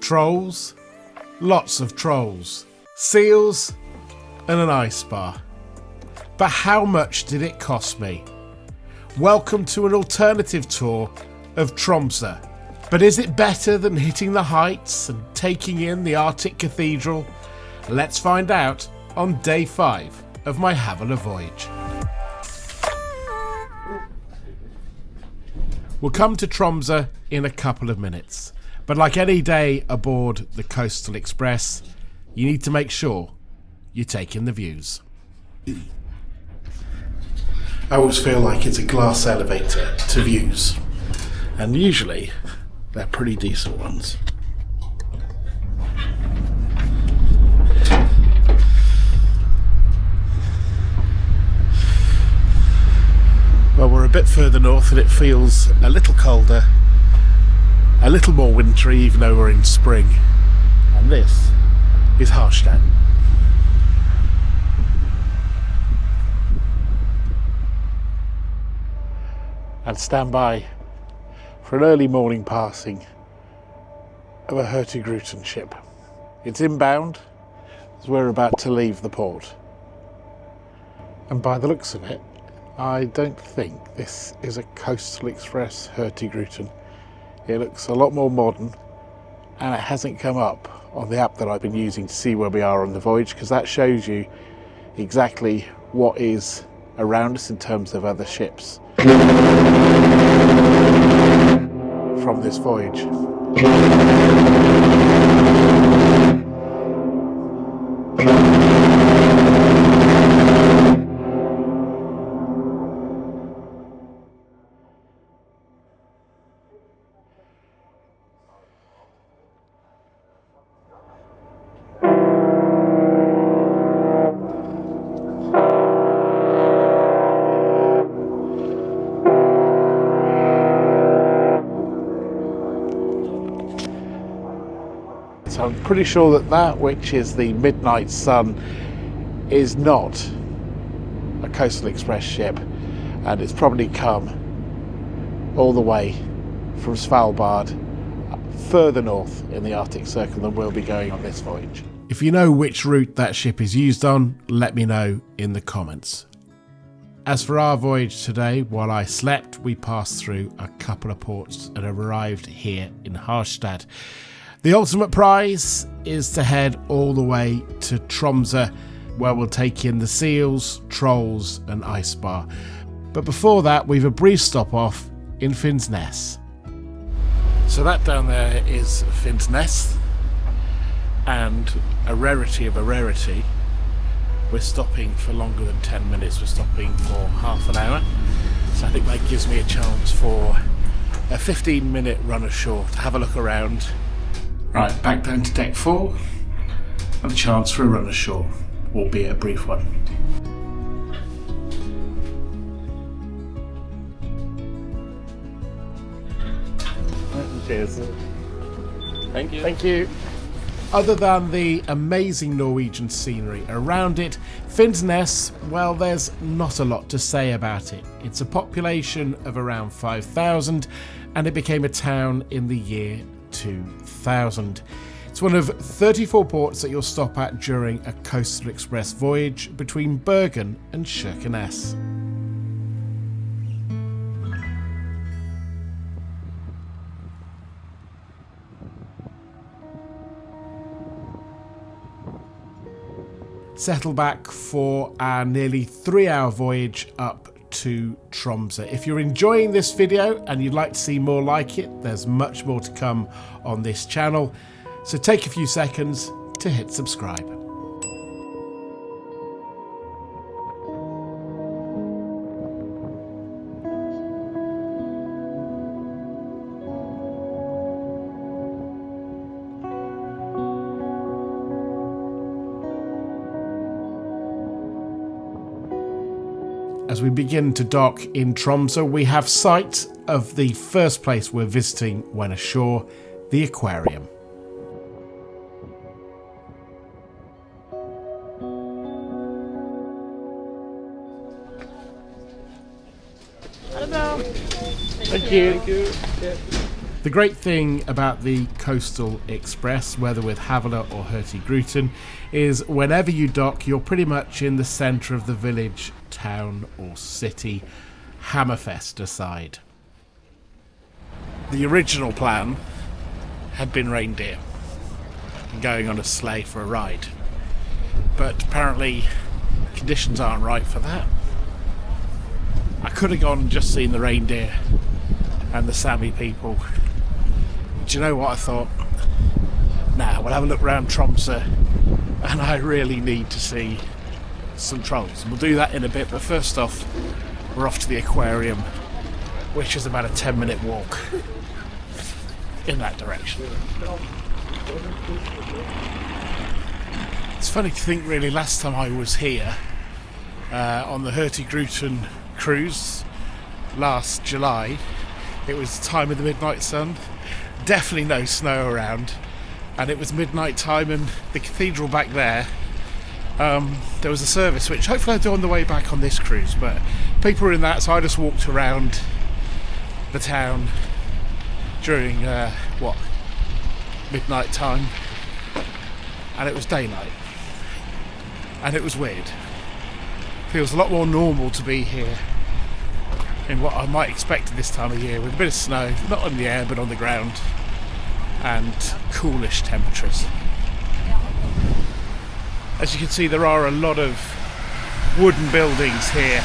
Trolls, lots of trolls, seals and an ice bar. But how much did it cost me? Welcome to an alternative tour of Tromsø. But is it better than hitting the heights and taking in the Arctic Cathedral? Let's find out on day 5 of my Havila voyage. We'll come to Tromsø in a couple of minutes. But like any day aboard the Coastal Express, you need to make sure you take in the views. I always feel like it's a glass elevator to views, and usually they're pretty decent ones. Well, we're a bit further north and it feels a little colder, a little more wintry even though we're in spring, and this is Hortin. And stand by for an early morning passing of a Hortin ship. It's inbound as we're about to leave the port. And by the looks of it, I don't think this is a Coastal Express Hortin. It looks a lot more modern, and it hasn't come up on the app that I've been using to see where we are on the voyage, because that shows you exactly what is around us in terms of other ships from this voyage. So I'm pretty sure that which is the Midnight Sun is not a Coastal Express ship, and it's probably come all the way from Svalbard further north in the Arctic Circle than we'll be going on this voyage. If you know which route that ship is used on, let me know in the comments. As for our voyage today, while I slept, we passed through a couple of ports and have arrived here in Hortin. The ultimate prize is to head all the way to Tromsø, where we'll take in the seals, trolls and ice bar. But before that, we've a brief stop off in Finnsnes. So that down there is Finnsnes, and a rarity of a rarity, we're stopping for longer than 10 minutes. We're stopping for half an hour. So I think that gives me a chance for a 15-minute run ashore to have a look around. Right, back down to deck 4 and a chance for a run ashore, albeit a brief one. Cheers. Thank you. Thank you. Other than the amazing Norwegian scenery around it, Finnsnes, well, there's not a lot to say about it. It's a population of around 5,000 and it became a town in the year 2000. It's one of 34 ports that you'll stop at during a Coastal Express voyage between Bergen and Kirkenes. Settle back for our nearly 3-hour voyage up to Tromsø. If you're enjoying this video and you'd like to see more like it, there's much more to come on this channel, so take a few seconds to hit subscribe. As we begin to dock in Tromsø, we have sight of the first place we're visiting when ashore, the aquarium. Hello. Thank you. Thank you. Yeah. The great thing about the Coastal Express, whether with Havila or Hortin, is whenever you dock, you're pretty much in the centre of the village, town or city, Hammerfest aside. The original plan had been reindeer and going on a sleigh for a ride, but apparently conditions aren't right for that. I could have gone and just seen the reindeer and the Sami people. Do you know what I thought? Nah, we'll have a look around Tromsø, and I really need to see some trolls. We'll do that in a bit, but first off, we're off to the aquarium, which is about a 10-minute walk in that direction. It's funny to think, really, last time I was here on the Hortin cruise last July, it was the time of the midnight sun. Definitely no snow around, and it was midnight time, and the cathedral back there, there was a service which hopefully I'll do on the way back on this cruise, but people were in that, so I just walked around the town during midnight time, and it was daylight, and it was weird. Feels a lot more normal to be here in what I might expect at this time of year, with a bit of snow, not on the air but on the ground, and coolish temperatures. As you can see, there are a lot of wooden buildings here.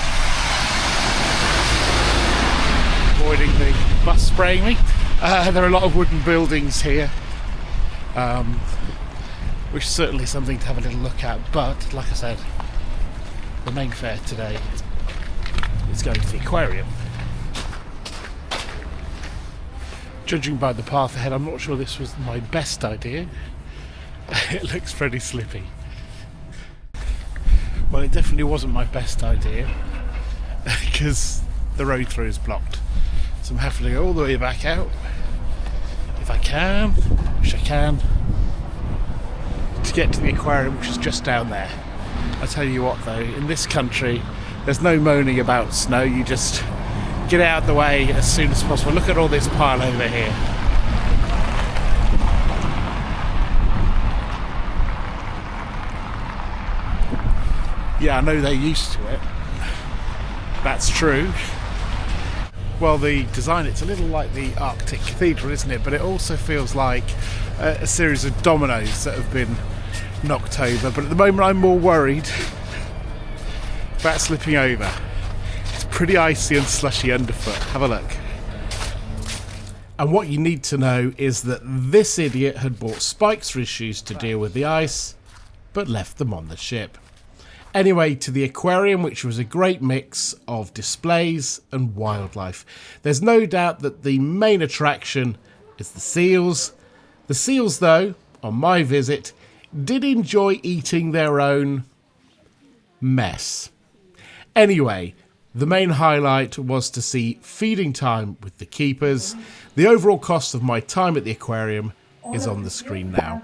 Avoiding the bus spraying me. There are a lot of wooden buildings here, which is certainly something to have a little look at, but like I said, the main fare today is going to the aquarium. Judging by the path ahead, I'm not sure this was my best idea. It looks pretty slippy. Well, it definitely wasn't my best idea because the road through is blocked. So I'm having to go all the way back out, if I can, which I can, to get to the aquarium, which is just down there. I tell you what though, in this country, there's no moaning about snow, you just get out of the way as soon as possible. Look at all this pile over here. Yeah, I know they're used to it. That's true. Well, the design, it's a little like the Arctic Cathedral, isn't it? But it also feels like a series of dominoes that have been knocked over. But at the moment, I'm more worried about slipping over. It's pretty icy and slushy underfoot. Have a look. And what you need to know is that this idiot had bought spikes for his shoes to deal with the ice, but left them on the ship. Anyway, to the aquarium, which was a great mix of displays and wildlife. There's no doubt that the main attraction is the seals. The seals, though, on my visit, did enjoy eating their own mess. Anyway, the main highlight was to see feeding time with the keepers. The overall cost of my time at the aquarium is on the screen now.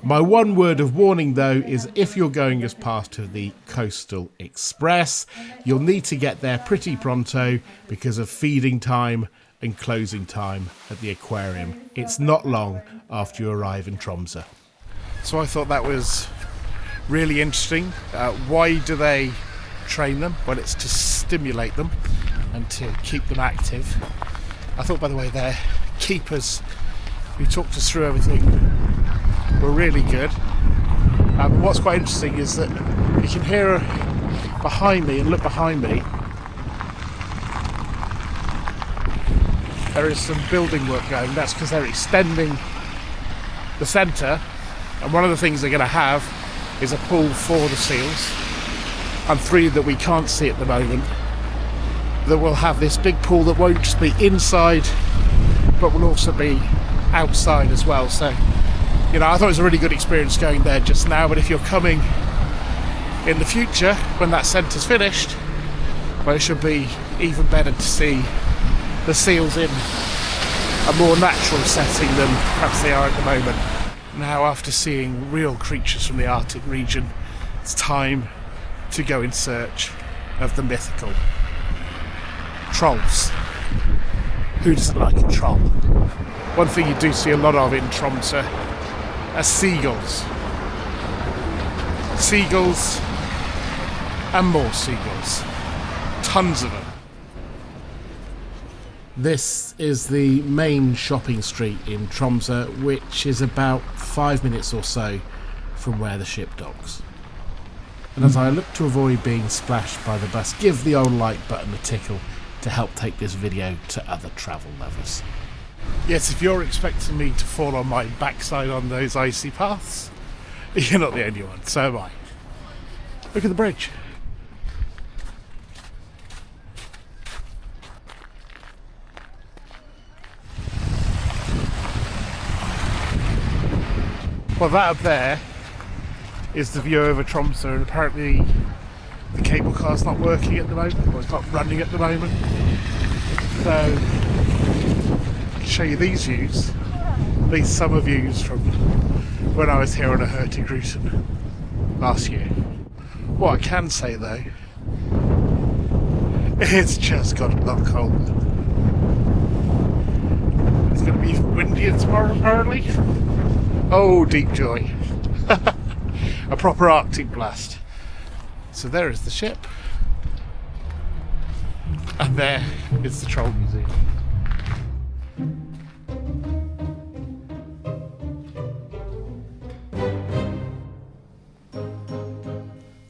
My one word of warning though is if you're going as part of the Coastal Express, you'll need to get there pretty pronto because of feeding time and closing time at the aquarium. It's not long after you arrive in Tromsø. So I thought that was really interesting. Why do they train them? Well, it's to stimulate them and to keep them active. I thought, by the way, their keepers who talked us through everything were really good. What's quite interesting is that you can hear behind me, and look behind me, there is some building work going. That's because they're extending the centre, and one of the things they're going to have is a pool for the seals, and 3 that we can't see at the moment, that will have this big pool that won't just be inside but will also be outside as well. So, you know, I thought it was a really good experience going there just now, but if you're coming in the future when that centre's finished, well, it should be even better to see the seals in a more natural setting than perhaps they are at the moment. Now, after seeing real creatures from the Arctic region, it's time to go in search of the mythical trolls. Who doesn't like a troll? One thing you do see a lot of in Tromsø are seagulls. Seagulls and more seagulls. Tons of them. This is the main shopping street in Tromsø, which is about 5 minutes or so from where the ship docks. And as I look to avoid being splashed by the bus, give the old like button a tickle to help take this video to other travel lovers. Yes, if you're expecting me to fall on my backside on those icy paths, you're not the only one, so am I. Look at the bridge. Well, that up there is the view over Tromsø, and apparently the cable car's not working at the moment, or it's not running at the moment. So I can show you these views, these summer views from when I was here on a Hortin last year. What I can say though, it's just got a lot colder. It's going to be windier tomorrow apparently. Oh, deep joy. A proper Arctic blast. So there is the ship. And there is the Troll Museum.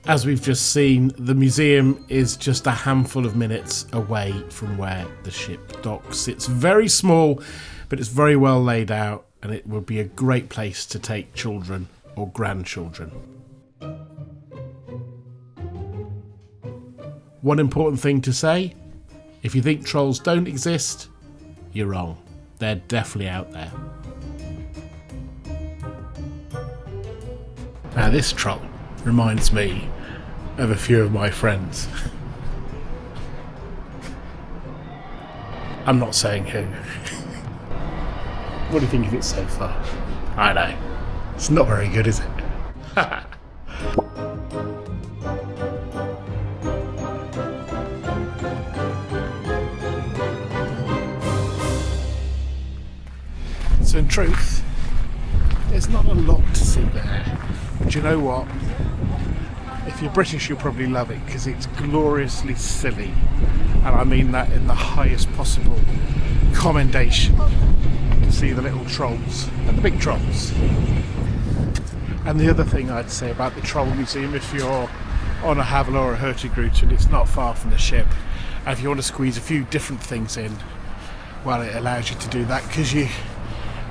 As we've just seen, the museum is just a handful of minutes away from where the ship docks. It's very small, but it's very well laid out, and it would be a great place to take children or grandchildren. One important thing to say, if you think trolls don't exist, you're wrong. They're definitely out there. Now this troll reminds me of a few of my friends. I'm not saying who. What do you think of it so far? I know. It's not very good, is it? So in truth, there's not a lot to see there. But you know what? If you're British, you'll probably love it because it's gloriously silly. And I mean that in the highest possible commendation. To see the little trolls and the big trolls. And the other thing I'd say about the Troll Museum, if you're on a Havila or a Hortin, it's not far from the ship. And if you want to squeeze a few different things in, well, it allows you to do that because you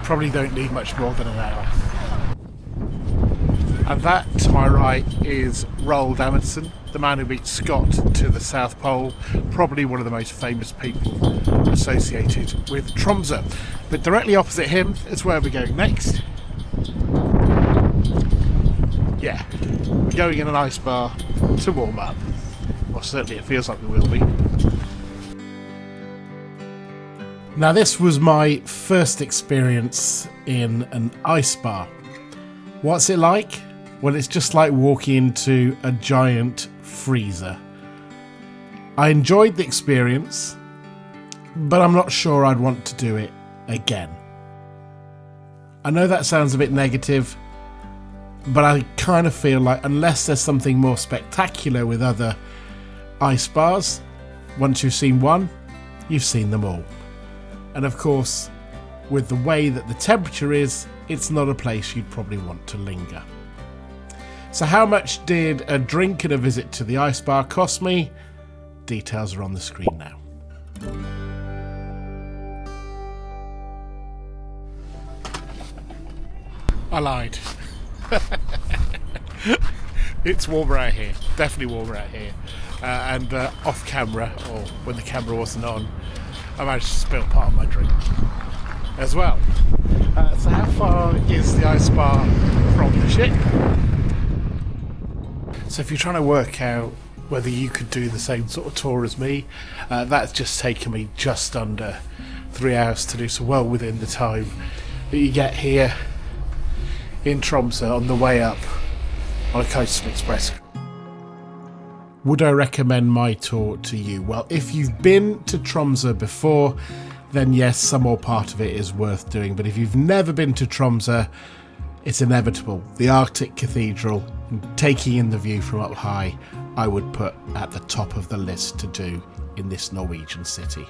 probably don't need much more than an hour. And that to my right is Roald Amundsen, the man who beat Scott to the South Pole, probably one of the most famous people associated with Tromsø. But directly opposite him is where we're going next. Yeah, we're going in an ice bar to warm up. Well, certainly it feels like we will be. Now, this was my first experience in an ice bar. What's it like? Well, it's just like walking into a giant freezer. I enjoyed the experience, but I'm not sure I'd want to do it again. I know that sounds a bit negative, but I kind of feel like unless there's something more spectacular with other ice bars, once you've seen one, you've seen them all. And of course, with the way that the temperature is, it's not a place you'd probably want to linger. So how much did a drink and a visit to the ice bar cost me? Details are on the screen now. I lied. It's warmer out here, definitely warmer out here. And off camera, or when the camera wasn't on, I managed to spill part of my drink as well. So how far is the ice bar from the ship? So if you're trying to work out whether you could do the same sort of tour as me, that's just taken me just under 3 hours to do, so well within the time that you get here in Tromsø on the way up on a coastal express. Would I recommend my tour to you? Well, if you've been to Tromsø before, then yes, some more part of it is worth doing. But if you've never been to Tromsø, it's inevitable. The Arctic Cathedral, and taking in the view from up high, I would put at the top of the list to do in this Norwegian city.